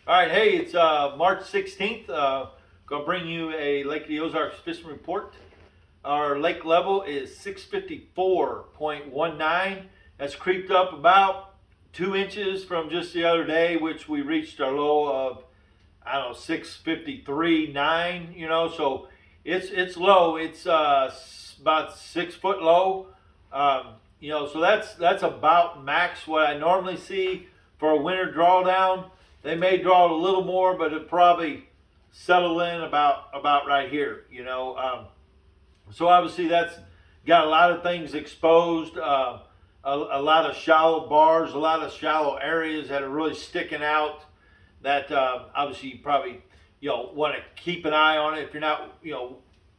All right, hey, it's March 16th. Gonna bring you a Lake of the Ozarks fishing report. Our lake level is 654.19. That's creeped up about 2 inches from just the other day, which we reached our low of, I don't know, 653.9. So it's low. It's about 6 foot low. So that's about max what I normally see for a winter drawdown. They may draw a little more, but it probably settle in about right here. So obviously that's got a lot of things exposed, a lot of shallow bars, a lot of shallow areas that are really sticking out. That obviously you probably want to keep an eye on it if you're not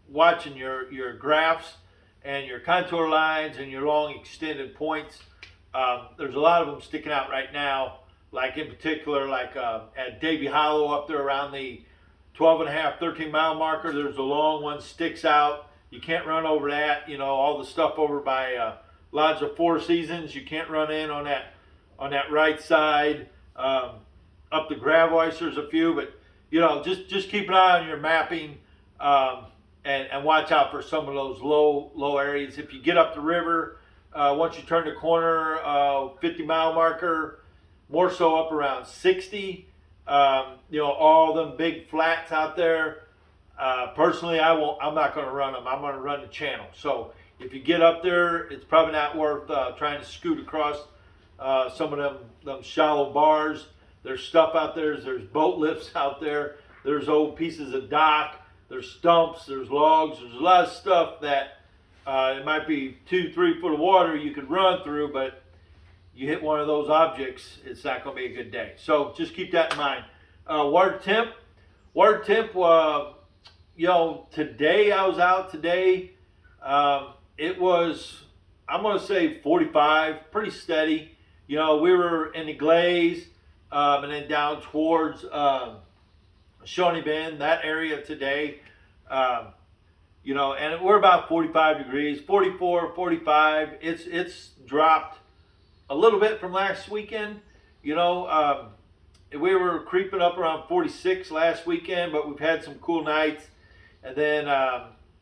watching your graphs and your contour lines and your long extended points. There's a lot of them sticking out right now. Like in particular, like at Davy Hollow up there around the 12 and a half, 13 mile marker, there's a long one sticks out. You can't run over that. All the stuff over by Lodge of Four Seasons, you can't run in on that right side. Up the Gravois, there's a few, but just keep an eye on your mapping, and watch out for some of those low areas. If you get up the river, once you turn the corner, 50-mile marker, more so up around 60. All them big flats out there. Personally, I'm not going to run them. I'm going to run the channel. So if you get up there, it's probably not worth trying to scoot across some of them shallow bars. There's stuff out there. There's boat lifts out there. There's old pieces of dock. There's stumps. There's logs. There's a lot of stuff that it might be 2-3 foot of water you could run through, but you hit one of those objects, it's not going to be a good day. So just keep that in mind. Water temp. Today I was out today. It was, I'm going to say 45, pretty steady. We were in the Glaze, and then down towards Shawnee Bend, that area today. And we're about 45 degrees, 44, 45. It's dropped a little bit from last weekend. We were creeping up around 46 last weekend, but we've had some cool nights. And then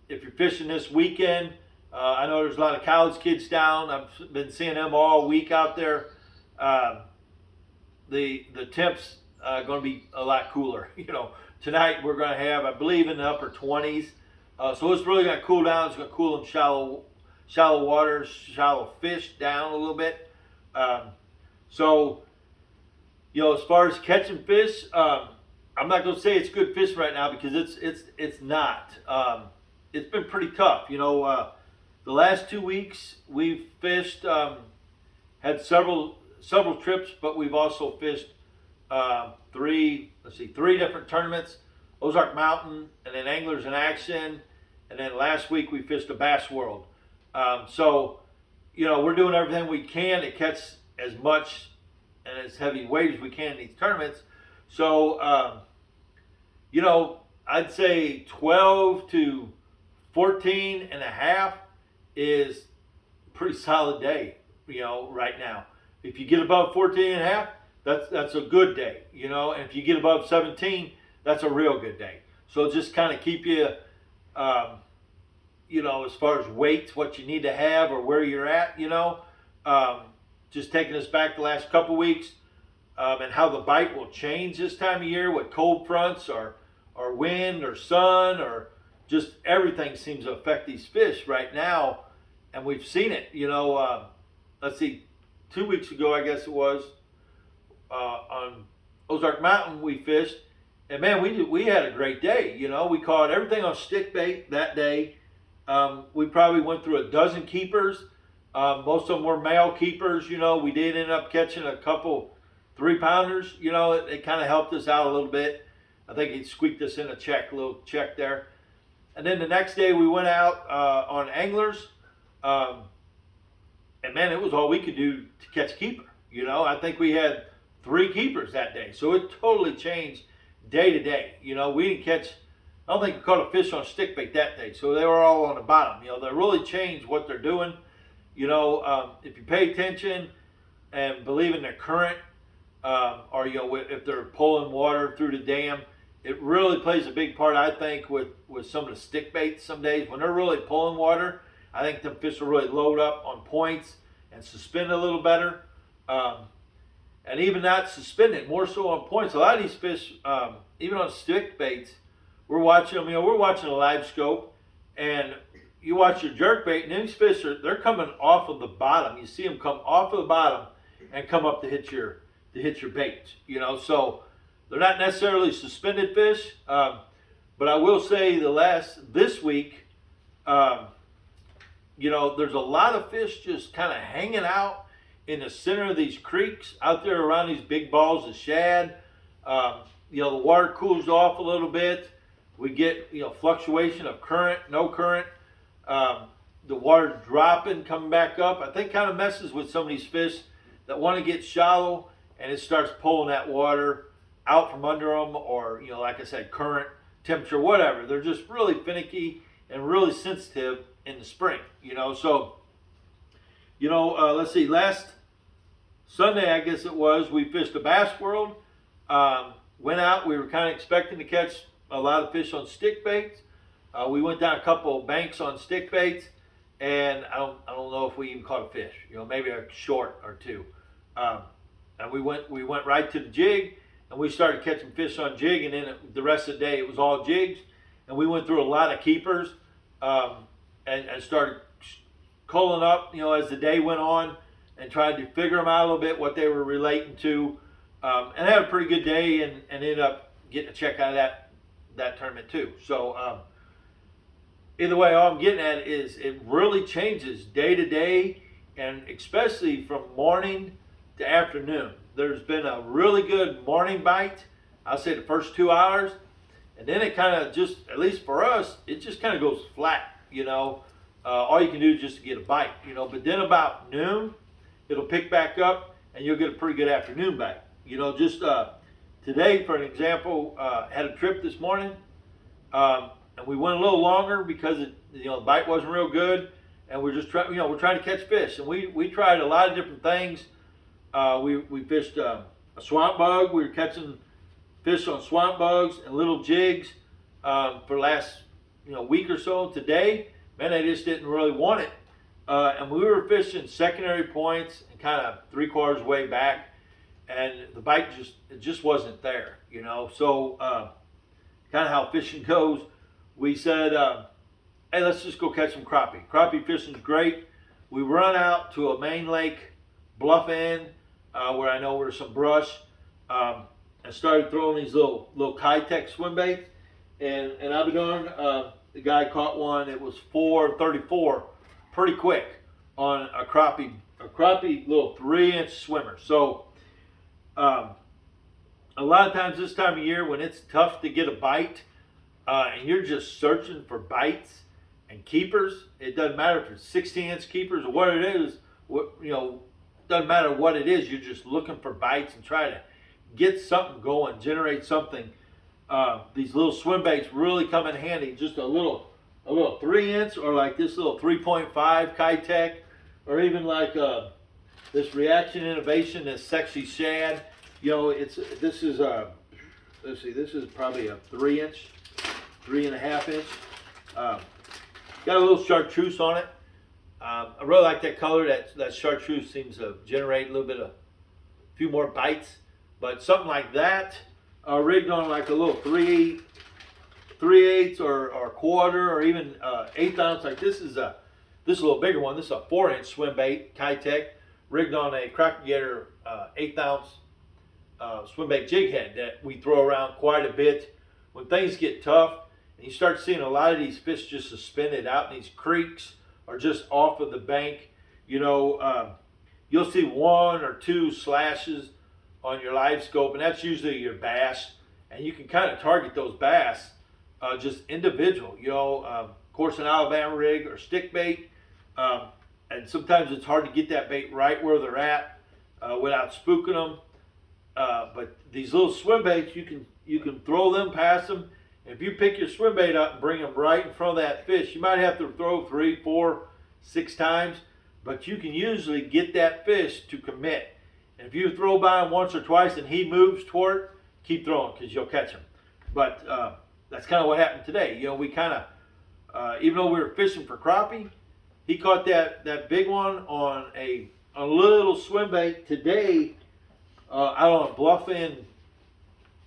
if you're fishing this weekend, I know there's a lot of college kids down. I've been seeing them all week out there. The temps going to be a lot cooler. Tonight we're going to have, I believe, in the upper 20s. So it's really going to cool down. It's going to cool them shallow waters, shallow fish down a little bit. As far as catching fish, I'm not going to say it's good fish right now because it's not. It's been pretty tough. The last 2 weeks we've fished, had several trips, but we've also fished three different tournaments: Ozark Mountain, and then Anglers in Action, and then last week we fished a Bass World. We're doing everything we can to catch as much and as heavy weight as we can in these tournaments. So, I'd say 12 to 14 and a half is a pretty solid day, right now. If you get above 14 and a half, that's a good day, and if you get above 17, that's a real good day. So just kind of keep you, as far as weight, what you need to have or where you're at, just taking us back the last couple weeks, and how the bite will change this time of year with cold fronts or wind or sun, or just everything seems to affect these fish right now. And we've seen it, let's see, 2 weeks ago, I guess it was, on Ozark Mountain we fished, and man, we had a great day. We caught everything on stick bait that day. We probably went through a dozen keepers. Most of them were male keepers. We did end up catching a couple 3-pounders. It kind of helped us out a little bit. I think he squeaked us in a little check there. And then the next day we went out on Anglers, and man, it was all we could do to catch a keeper. I think we had 3 keepers that day, so it totally changed day to day. We didn't catch. I don't think we caught a fish on stick bait that day, so they were all on the bottom. They really changed what they're doing. If you pay attention and believe in the current, or if they're pulling water through the dam. It really plays a big part, I think, with some of the stick baits. Some days when they're really pulling water, I think the fish will really load up on points and suspend a little better. And even not suspended, more so on points. A lot of these fish, even on stick baits, we're watching them. We're watching a live scope, and you watch your jerk bait, and these fish they're coming off of the bottom. You see them come off of the bottom and come up to hit your bait. So they're not necessarily suspended fish, but I will say this week, there's a lot of fish just kind of hanging out in the center of these creeks out there around these big balls of shad. The water cools off a little bit. We get fluctuation of current, no current. The water dropping, coming back up. I think kind of messes with some of these fish that want to get shallow, and it starts pulling that water out from under them, or like I said, current, temperature, whatever. They're just really finicky and really sensitive in the spring. So let's see. Last Sunday, I guess it was, we fished a Bass World. Went out. We were kind of expecting to catch a lot of fish on stick baits. We went down a couple of banks on stick baits, and I don't know if we even caught a fish. Maybe a short or two. And we went right to the jig, and we started catching fish on jig. And then the rest of the day it was all jigs, and we went through a lot of keepers, and started culling up. As the day went on, and tried to figure them out a little bit, what they were relating to, and had a pretty good day, and ended up getting a check out of that tournament too. So either way, all I'm getting at is it really changes day to day, and especially from morning to afternoon. There's been a really good morning bite, I'll say the first 2 hours, and then it kind of just, at least for us, it just kind of goes flat. All you can do is just to get a bite. But then about noon, it'll pick back up, and you'll get a pretty good afternoon bite. Just today, for an example, had a trip this morning, and we went a little longer because the bite wasn't real good, and we're just trying, we're trying to catch fish, and we tried a lot of different things. We fished a swamp bug. We were catching fish on swamp bugs and little jigs for the last week or so. Today, man, they just didn't really want it. And we were fishing secondary points and kind of 3/4 way back, and the bite just wasn't there, So kind of how fishing goes. We said, hey, let's just go catch some crappie. Crappie fishing's great. We run out to a main lake, bluff end, where I know there's some brush, and started throwing these little Kitech swim baits, and I'll be darned, the guy caught one. It was 434, pretty quick on a crappie little 3-inch swimmer. So a lot of times this time of year when it's tough to get a bite, and you're just searching for bites and keepers, it doesn't matter if it's 16-inch keepers or what it is. Doesn't matter what it is. You're just looking for bites and try to get something going, generate something. These little swim baits really come in handy. Just a little 3-inch, or like this little 3.5 Kitech, or even like this Reaction Innovation, this Sexy Shad. This is probably a 3-inch, 3.5 inch. Got a little chartreuse on it. I really like that color. That chartreuse seems to generate a few more bites. But something like that, rigged on like a little 3/8 or quarter, or even 1/8 ounce. Like this is a little bigger one. This is a 4-inch swim bait, Kitech, rigged on a Cracker Gator 1/8 ounce swim bait jig head that we throw around quite a bit when things get tough, and you start seeing a lot of these fish just suspended out in these creeks or just off of the bank. You'll see 1 or 2 slashes on your live scope, and that's usually your bass, and you can kind of target those bass just individual. Of course, an Alabama rig or stick bait, and sometimes it's hard to get that bait right where they're at without spooking them. But these little swim baits, you can throw them past them. And if you pick your swim bait up and bring them right in front of that fish, you might have to throw 3, 4, 6 times, but you can usually get that fish to commit. And if you throw by him once or twice and he moves toward, keep throwing because you'll catch him. But that's kind of what happened today. You know, we kind of, even though we were fishing for crappie, he caught that big one on a little swim bait today. I don't know,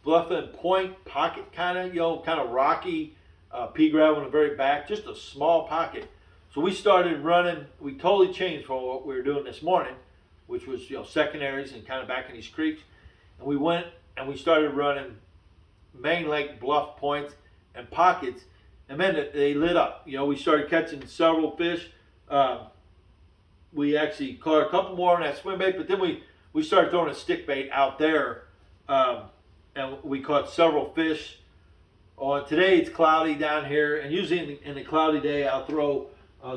bluffing point pocket kind of rocky, pea gravel in the very back, just a small pocket. So we started running. We totally changed from what we were doing this morning, which was secondaries and kind of back in these creeks. And we went and we started running main lake bluff points and pockets, and then they lit up. You know, we started catching several fish. We actually caught a couple more on that swim bait, but then we started throwing a stick bait out there, and we caught several fish. On today it's cloudy down here, and usually in the cloudy day I'll throw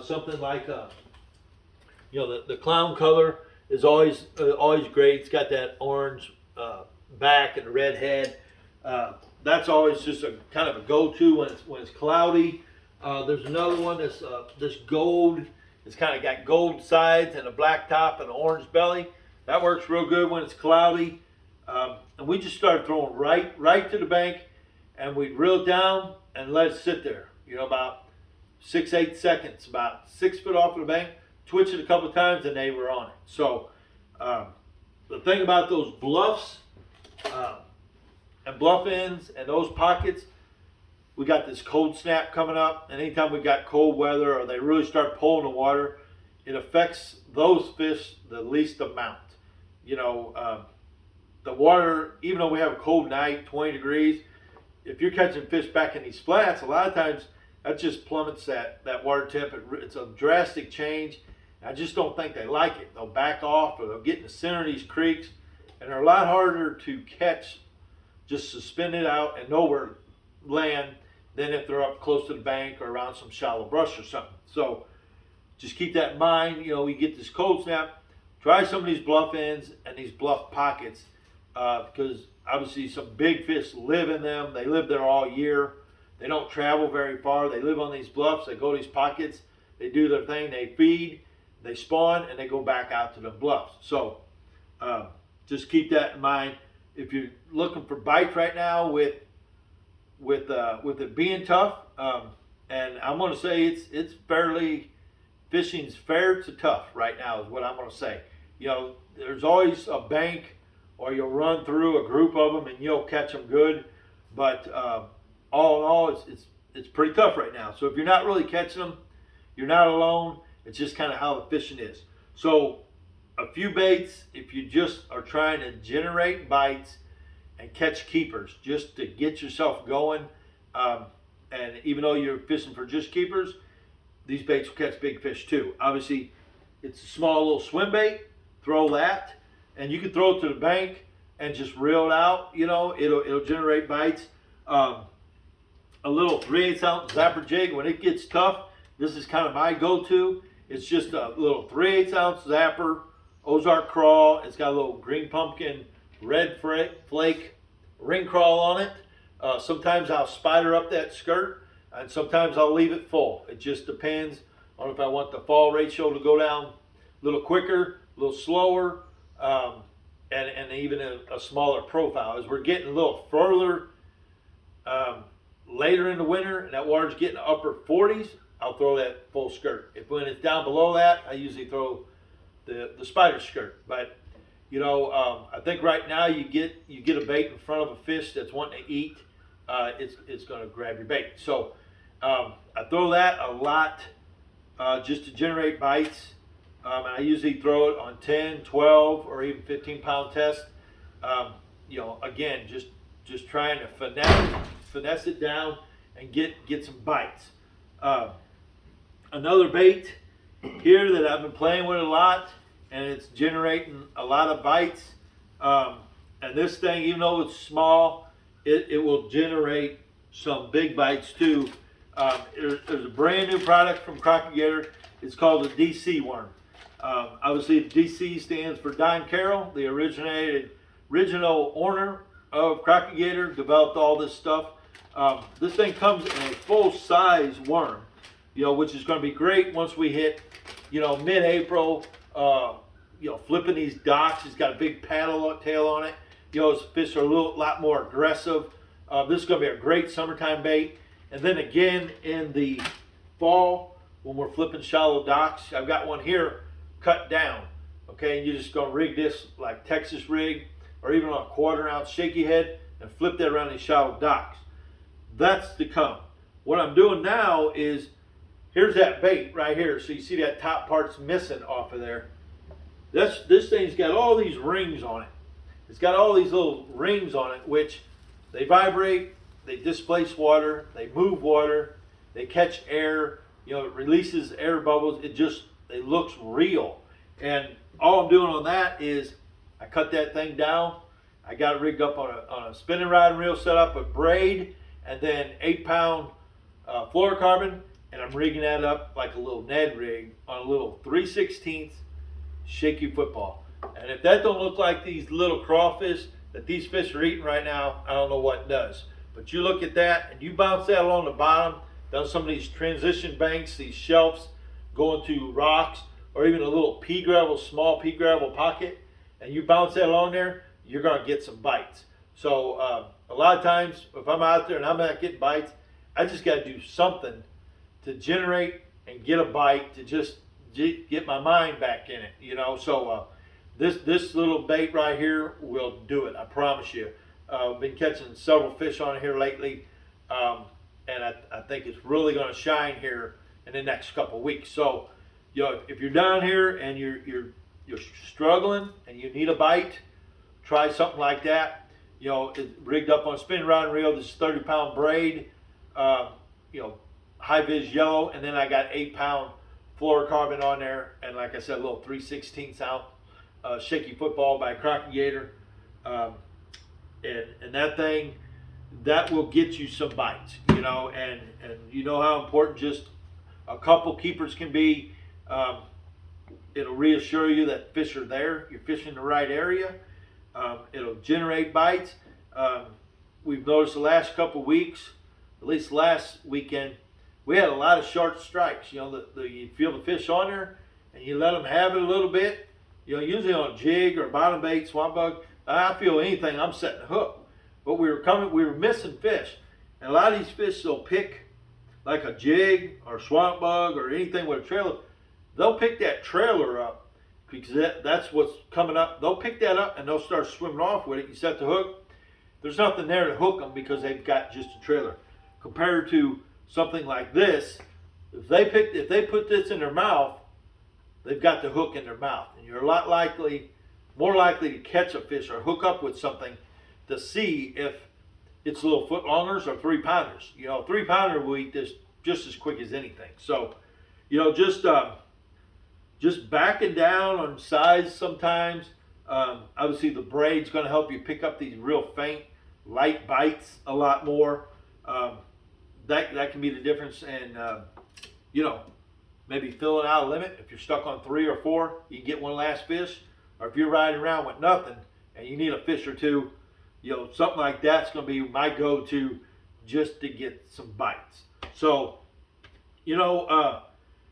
something like the clown color is always great. It's got that orange back and the red head. That's always just a kind of a go-to when it's cloudy. There's another one that's this gold. It's kind of got gold sides and a black top and an orange belly. That works real good when it's cloudy. And we just started throwing right to the bank, and we'd reel it down and let it sit there. You know, about 6-8 seconds, about 6 foot off of the bank. Twitch it a couple of times, and they were on it. So the thing about those bluffs and bluff ends and those pockets, we got this cold snap coming up, and anytime we got cold weather or they really start pulling the water, it affects those fish the least amount. You know, the water, even though we have a cold night, 20 degrees, if you're catching fish back in these flats, a lot of times that just plummets that water temp. It's a drastic change. I just don't think they like it. They'll back off, or they'll get in the center of these creeks, and they're a lot harder to catch just suspended out and nowhere land than if they're up close to the bank or around some shallow brush or something. So just keep that in mind. You know, we get this cold snap. Try some of these bluff ends and these bluff pockets, because obviously some big fish live in them. They live there all year. They don't travel very far. They live on these bluffs. They go to these pockets. They do their thing. They feed. They spawn, and they go back out to the bluffs. So just keep that in mind. If you're looking for bites right now with it being tough, and I'm going to say it's fairly, fishing's fair to tough right now is what I'm going to say. You know, there's always a bank, or you'll run through a group of them and you'll catch them good, but all in all, it's pretty tough right now. So if you're not really catching them, you're not alone. It's just kind of how the fishing is. So a few baits, if you just are trying to generate bites and catch keepers just to get yourself going, and even though you're fishing for just keepers, these baits will catch big fish too. Obviously, it's a small little swim bait. Throw that, and you can throw it to the bank and just reel it out. You know, it'll generate bites. A little 3/8 ounce zapper jig, when it gets tough, this is kind of my go-to. It's just a little 3/8 ounce zapper, Ozark crawl. It's got a little green pumpkin, red flake ring crawl on it. Sometimes I'll spider up that skirt, and sometimes I'll leave it full. It just depends on if I want the fall ratio to go down a little quicker, a little slower, and even a smaller profile. As we're getting a little further later in the winter, and that water's getting upper 40s, I'll throw that full skirt. When it's down below that, I usually throw the spider skirt. But you know, I think right now you get a bait in front of a fish that's wanting to eat, it's going to grab your bait. So I throw that a lot just to generate bites. I usually throw it on 10, 12, or even 15-pound test. You know, again, just trying to finesse it down and get some bites. Another bait here that I've been playing with a lot, and it's generating a lot of bites. And this thing, even though it's small, it will generate some big bites too. There's a brand new product from Crockett Gator. It's called the DC worm. Obviously, DC stands for Don Carroll, the original owner of Crockett Gator, developed all this stuff. This thing comes in a full-size worm, you know, which is going to be great once we hit, you know, mid-April, flipping these docks. It's got a big paddle tail on it. Those fish are a lot more aggressive. This is going to be a great summertime bait. And then again in the fall, when we're flipping shallow docks, I've got one here cut down. Okay, and you're just going to rig this like Texas rig or even on a 1/4 ounce shaky head and flip that around these shallow docks. That's to come. What I'm doing now is, here's that bait right here. So you see that top part's missing off of there. This thing's got all these rings on it. It's got all these little rings on it, which they vibrate, they displace water, they move water, they catch air. It releases air bubbles. It looks real. And all I'm doing on that is I cut that thing down. I got it rigged up on a spinning rod and reel set up with braid and then 8-pound fluorocarbon, and I'm rigging that up like a little Ned rig on a little 3/16 shaky football. And if that don't look like these little crawfish that these fish are eating right now, I don't know what does. But you look at that and you bounce that along the bottom, down some of these transition banks, these shelves, going to rocks, or even a little small pea gravel pocket, and you bounce that along there, you're going to get some bites. So a lot of times, if I'm out there and I'm not getting bites, I just got to do something to generate and get a bite to just get my mind back in it. So this little bait right here will do it. I promise you. I've been catching several fish on here lately, and I think it's really going to shine here in the next couple of weeks. So, if you're down here and you're struggling and you need a bite, try something like that. It's rigged up on a spinning rod and reel. This is 30-pound braid, high vis yellow, and then I got 8-pound fluorocarbon on there, and like I said, a little 3/16 ounce shaky football by Crockett Gator, and that thing, that will get you some bites, and you know how important just a couple keepers can be. It'll reassure you that fish are there, you're fishing the right area. It'll generate bites. We've noticed the last couple weeks, at least last weekend, we had a lot of short strikes. You feel the fish on there and you let them have it a little bit. Usually on a jig or bottom bait, swamp bug, I feel anything, I'm setting a hook. But we were missing fish. And a lot of these fish, they'll pick like a jig or swamp bug or anything with a trailer. They'll pick that trailer up because that's what's coming up. They'll pick that up and they'll start swimming off with it. You set the hook. There's nothing there to hook them because they've got just a trailer. Compared to something like this, if they put this in their mouth, they've got the hook in their mouth, and you're more likely to catch a fish or hook up with something to see if it's little foot longers or 3-pounders. 3-pounder will eat this just as quick as anything. So, just backing down on size sometimes. Obviously, the braid's going to help you pick up these real faint, light bites a lot more. That can be the difference in, maybe filling out a limit. If you're stuck on 3 or 4, you can get one last fish. Or if you're riding around with nothing and you need a fish or two, something like that's going to be my go-to just to get some bites. So, man,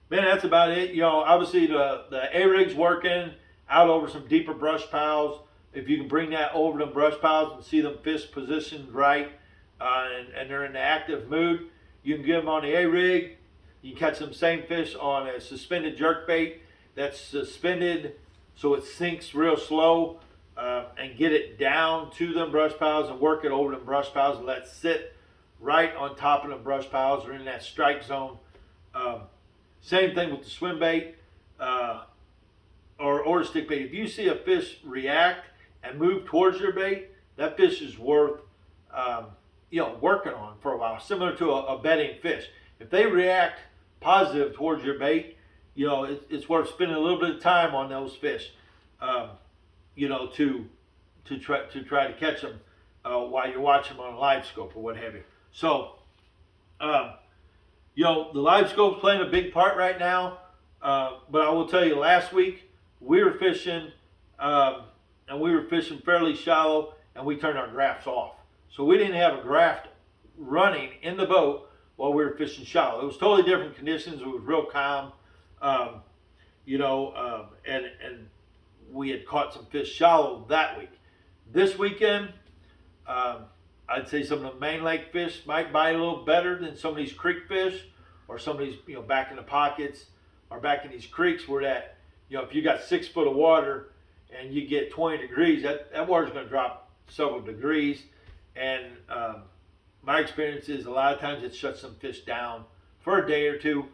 that's about it. Obviously the A-rig's working out over some deeper brush piles. If you can bring that over them brush piles and see them fish positioned right, and they're in the active mood, you can get them on the A-rig. You can catch them same fish on a suspended jerkbait that's suspended so it sinks real slow, and get it down to them brush piles and work it over them brush piles and let it sit right on top of them brush piles or in that strike zone. Same thing with the swim bait or stick bait. If you see a fish react and move towards your bait, that fish is worth working on for a while, similar to a bedding fish. If they react positive towards your bait, it's worth spending a little bit of time on those fish, to try to catch them while you're watching them on a live scope or what have you. So, the live scope's playing a big part right now. But I will tell you, last week we were fishing, and we were fishing fairly shallow, and we turned our grafts off. So we didn't have a graft running in the boat while we were fishing shallow. It was totally different conditions. It was real calm, and we had caught some fish shallow that week. This weekend, um, I'd say some of the main lake fish might bite a little better than some of these creek fish, or some of these, back in the pockets or back in these creeks where that, if you got 6 foot of water and you get 20 degrees, that water's going to drop several degrees. And my experience is a lot of times it shuts some fish down for a day or two.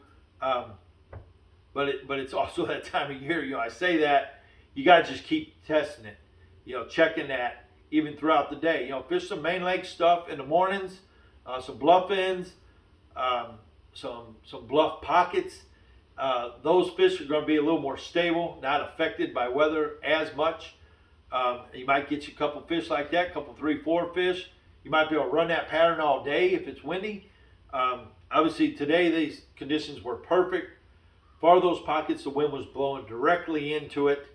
But it's also that time of year. I say that you got to just keep testing it, checking that even throughout the day. Fish some main lake stuff in the mornings, some bluff ends, some bluff pockets. Those fish are going to be a little more stable, not affected by weather as much. You might get you a couple fish like that, a couple 3, 4 fish. You might be able to run that pattern all day if it's windy. Obviously today these conditions were perfect. For those pockets, the wind was blowing directly into it.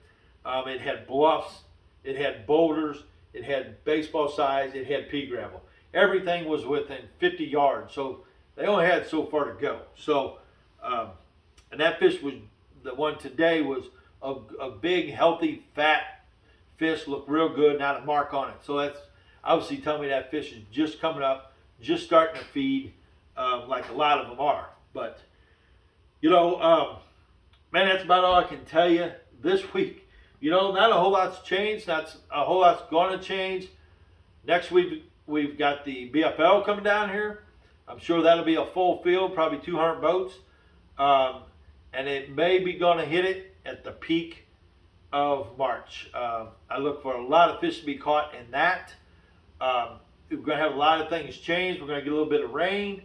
It had bluffs, it had boulders, it had baseball size, it had pea gravel. Everything was within 50 yards, so they only had so far to go. So, and that fish was, the one today was a big, healthy, fat fish, looked real good, not a mark on it. So that's obviously telling me that fish is just coming up, just starting to feed, like a lot of them are. But man, that's about all I can tell you this week. Not a whole lot's changed. Not a whole lot's going to change. Next week, we've got the BFL coming down here. I'm sure that'll be a full field, probably 200 boats. And it may be going to hit it at the peak of March. I look for a lot of fish to be caught in that. We're going to have a lot of things change. We're going to get a little bit of rain.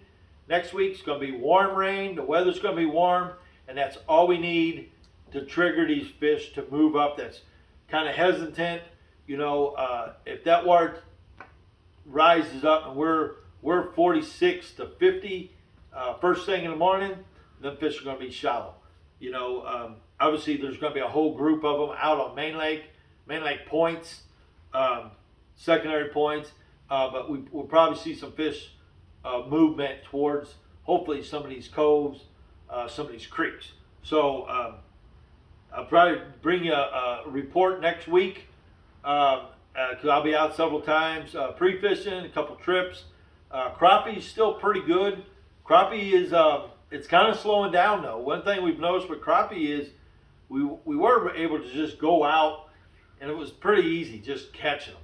Next week's going to be warm rain. The weather's going to be warm, and that's all we need to trigger these fish to move up. That's kind of hesitant. If that water rises up and we're 46 to 50 first thing in the morning, them fish are going to be shallow. Obviously there's going to be a whole group of them out on main lake points, secondary points, but we'll probably see some fish movement towards hopefully some of these coves, some of these creeks. So I'll probably bring you a report next week, because I'll be out several times pre-fishing, a couple trips. Crappie's still pretty good. Crappie is it's kind of slowing down though. One thing we've noticed with crappie is we were able to just go out and it was pretty easy just catching them.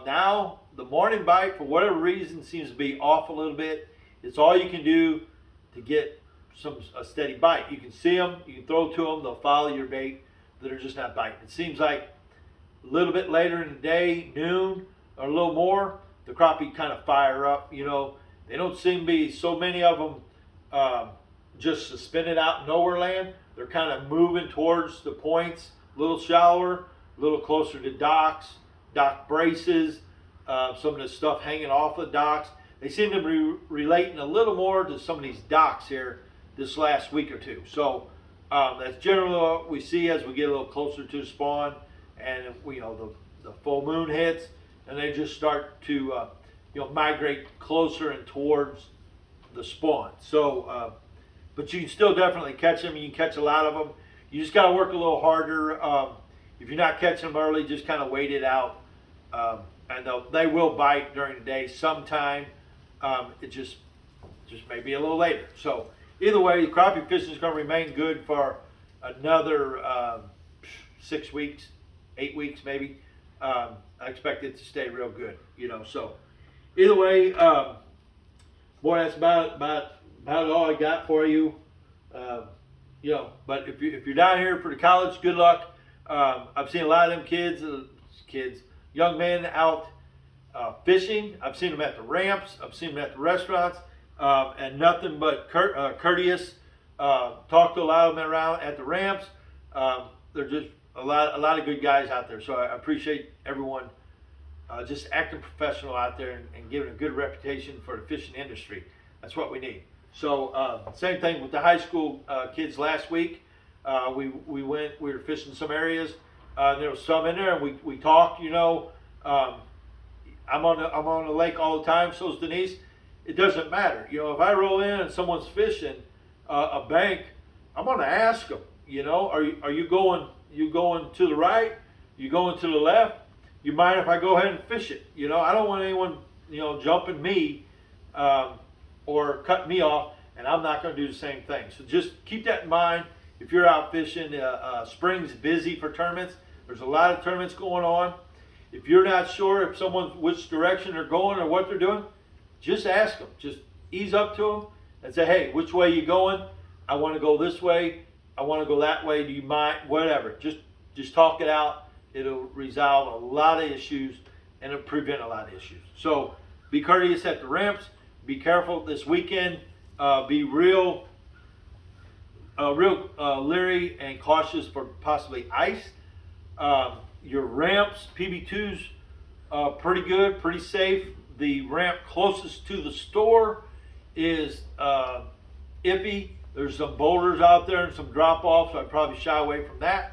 Now the morning bite, for whatever reason, seems to be off a little bit. It's all you can do to get a steady bite. You can see them, you can throw to them, they'll follow your bait. They're just not biting. It seems like a little bit later in the day, noon or a little more, the crappie kind of fire up. They don't seem to be so many of them just suspended out in nowhere land. They're kind of moving towards the points, a little shallower, a little closer to docks, dock braces, some of the stuff hanging off the docks. They seem to be relating a little more to some of these docks here this last week or two. So that's generally what we see as we get a little closer to spawn, and the full moon hits, and they just start to migrate closer and towards the spawn. So, but you can still definitely catch them. You can catch a lot of them. You just got to work a little harder. If you're not catching them early, just kind of wait it out. And they will bite during the day sometime. It just may be a little later. So either way, crappie fishing is going to remain good for another 6 weeks, 8 weeks maybe. I expect it to stay real good, So either way, boy, that's about all I got for you. But if you're down here for the college, good luck. I've seen a lot of them kids, young men out fishing. I've seen them at the ramps. I've seen them at the restaurants, and nothing but courteous. Talk to a lot of them around at the ramps. They're just a lot of good guys out there. So I appreciate everyone just acting professional out there and giving a good reputation for the fishing industry. That's what we need. So same thing with the high school kids last week. We were fishing some areas. There was some in there, and we talked. I'm on the lake all the time. So is Denise. It doesn't matter. If I roll in and someone's fishing a bank, I'm going to ask them. Are you going You going to the right? You going to the left? You mind if I go ahead and fish it? You know, I don't want anyone, jumping me or cutting me off, and I'm not going to do the same thing. So just keep that in mind. If you're out fishing, spring's busy for tournaments. There's a lot of tournaments going on. If you're not sure if which direction they're going or what they're doing, just ask them. Just ease up to them and say, hey, which way you going? I want to go this way. I want to go that way. Do you mind? Whatever. Just talk it out. It'll resolve a lot of issues and it'll prevent a lot of issues. So be courteous at the ramps. Be careful this weekend. Be real leery and cautious for possibly ice. Your ramps, PB2s, pretty good, pretty safe. The ramp closest to the store is iffy. There's some boulders out there and some drop-offs, so I'd probably shy away from that.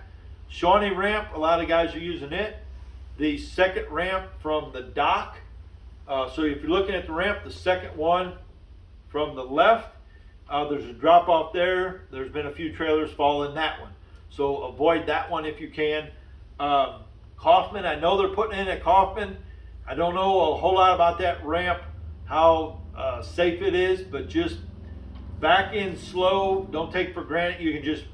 Shawnee ramp, a lot of guys are using it. The second ramp from the dock. So if you're looking at the ramp, the second one from the left, there's a drop-off there. There's been a few trailers fall in that one. So avoid that one if you can. Kaufman, I know they're putting in at Kaufman. I don't know a whole lot about that ramp, how safe it is, but just back in slow. Don't take for granted you can just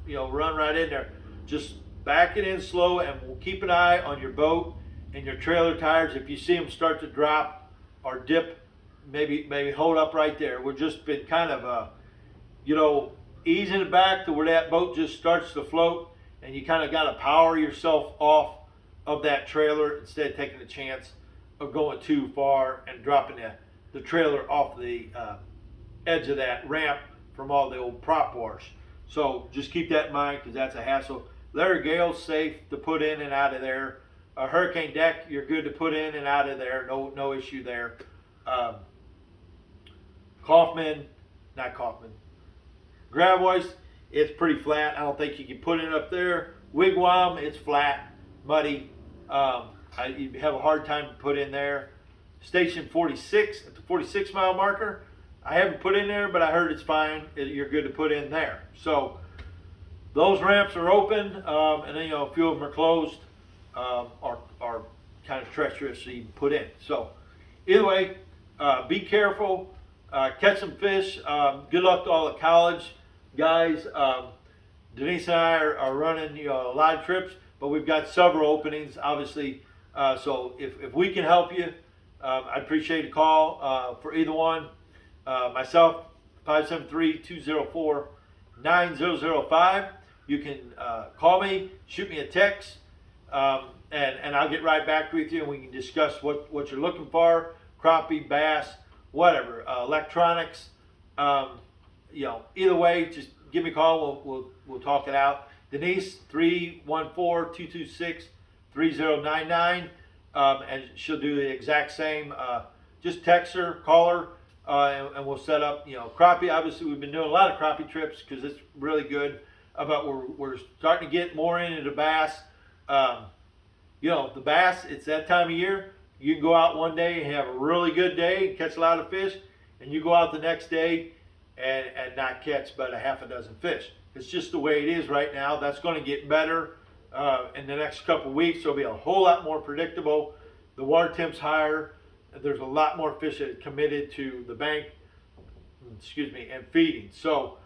run right in there. Just back it in slow, and we'll keep an eye on your boat and your trailer tires. If you see them start to drop or dip, maybe hold up right there. We've just been kind of easing it back to where that boat just starts to float, and you kind of got to power yourself off of that trailer instead of taking the chance of going too far and dropping the trailer off the edge of that ramp from all the old prop bars. So just keep that in mind because that's a hassle. Larry Gale's safe to put in and out of there. Hurricane Deck, you're good to put in and out of there. No issue there. Gravois, it's pretty flat. I don't think you can put it up there. Wigwam, it's flat, muddy. You'd have a hard time to put in there. Station 46 at the 46 mile marker, I haven't put in there, but I heard it's fine. You're good to put in there. So those ramps are open, and then a few of them are closed, are kind of treacherous to even put in. So either way, be careful, catch some fish. Good luck to all the college guys. Denise and I are running a lot of trips, but we've got several openings, obviously. So if we can help you, I'd appreciate a call for either one. Myself, 573-204-9005. You can call me, shoot me a text, and I'll get right back with you, and we can discuss what you're looking for, crappie, bass, whatever, electronics. Either way, just give me a call. We'll talk it out. Denise, 314-226-3099, and she'll do the exact same. Just text her, call her, and we'll set up. Crappie. Obviously, we've been doing a lot of crappie trips because it's really good. But we're starting to get more into the bass. The bass. It's that time of year. You can go out one day and have a really good day and catch a lot of fish, and you go out the next day and not catch but a half a dozen fish. It's just the way it is right now. That's going to get better in the next couple of weeks. It'll be a whole lot more predictable. The water temp's higher. There's a lot more fish that are committed to the bank, and feeding. So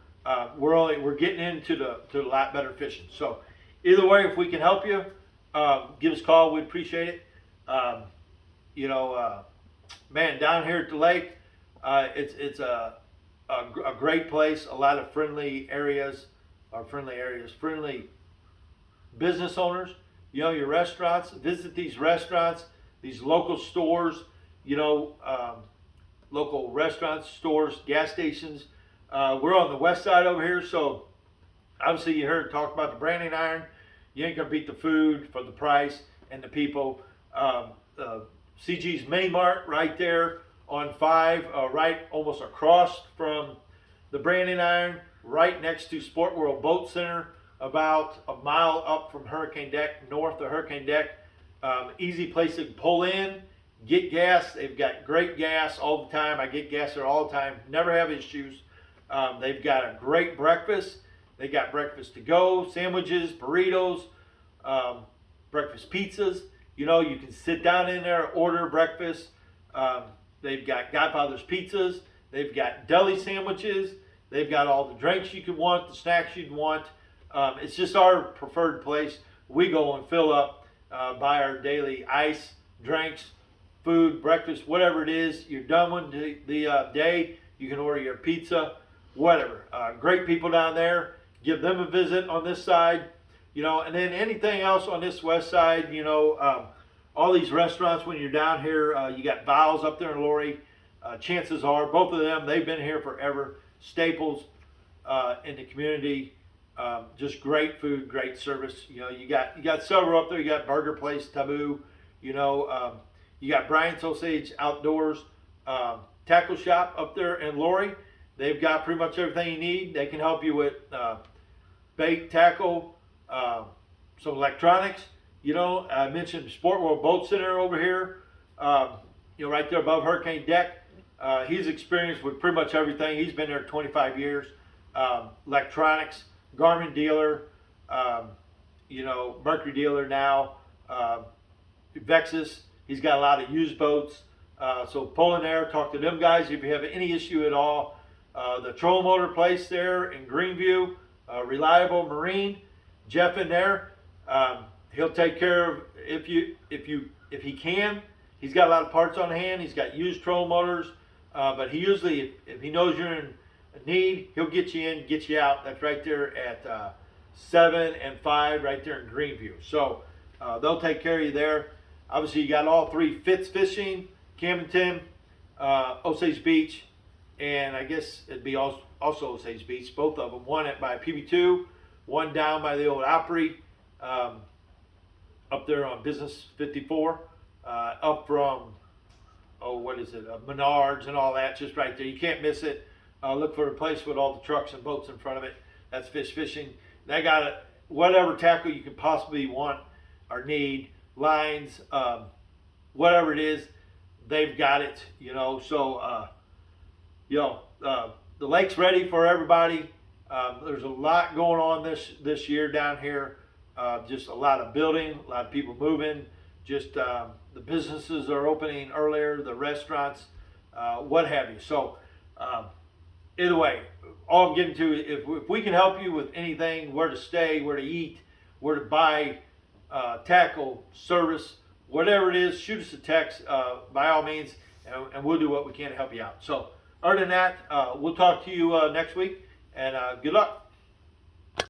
we're getting into the a lot better fishing. So either way, if we can help you, give us a call. We'd appreciate it. Man, down here at the lake, it's a great place. A lot of friendly business owners. Your restaurants. Visit these restaurants, these local stores. Local restaurants, stores, gas stations. We're on the west side over here, so obviously you heard talk about the branding iron. You ain't gonna beat the food for the price and the people. CG's Main Mart right there on 5, right almost across from the branding iron, right next to Sport World Boat Center, about a mile up from Hurricane Deck, north of Hurricane Deck. Easy place to pull in, get gas. They've got great gas all the time. I get gas there all the time, never have issues. They've got a great breakfast. They got breakfast to go, sandwiches, burritos, breakfast pizzas. You know, you can sit down in there, order breakfast. They've got Godfather's pizzas. They've got deli sandwiches. They've got all the drinks you could want, the snacks you'd want. It's just our preferred place. We go and fill up, buy our daily ice, drinks, food, breakfast, whatever it is. You're done with the day, you can order your pizza, whatever. Great people down there. Give them a visit on this side, you know, and then anything else on this west side, you know, all these restaurants when you're down here, you got Val's up there in Lori. Chances are, both of them, they've been here forever. Staples in the community. Just great food, great service. You know, you got several up there. You got Burger Place, Taboo. You know, you got Brian's Osage Outdoors Tackle Shop up there in Lori. They've got pretty much everything you need. They can help you with bait, tackle, some electronics. You know, I mentioned Sport World Boat Center over here. You know, right there above Hurricane Deck. He's experienced with pretty much everything. He's been there 25 years. Electronics, Garmin dealer, you know, Mercury dealer now, Vexus. He's got a lot of used boats. So pull in there, talk to them guys if you have any issue at all. The trolling motor place there in Greenview, Reliable Marine, Jeff in there. He'll take care of if he can. He's got a lot of parts on hand. He's got used trolling motors, but he usually, if he knows you're in need, he'll get you in, get you out. That's right there at 7 and 5, right there in Greenview. So they'll take care of you there. Obviously, you got all three: Fitz Fishing, Camdenton, Osage Beach, and I guess it'd be also Osage Beach. Both of them. One by PB2, one down by the old Opry, up there on Business 54, up from Menards and all that, just right there. You can't miss it. Look for a place with all the trucks and boats in front of it. That's Fish Fishing. They got whatever tackle you could possibly want or need, lines, whatever it is, they've got it. You know, so the lake's ready for everybody. There's a lot going on this year down here. Just a lot of building, a lot of people moving. Just the businesses are opening earlier, the restaurants, what have you. So either way, all I'm getting to, if we can help you with anything, where to stay, where to eat, where to buy, tackle, service, whatever it is, shoot us a text by all means, and we'll do what we can to help you out. So other than that, we'll talk to you next week, and good luck.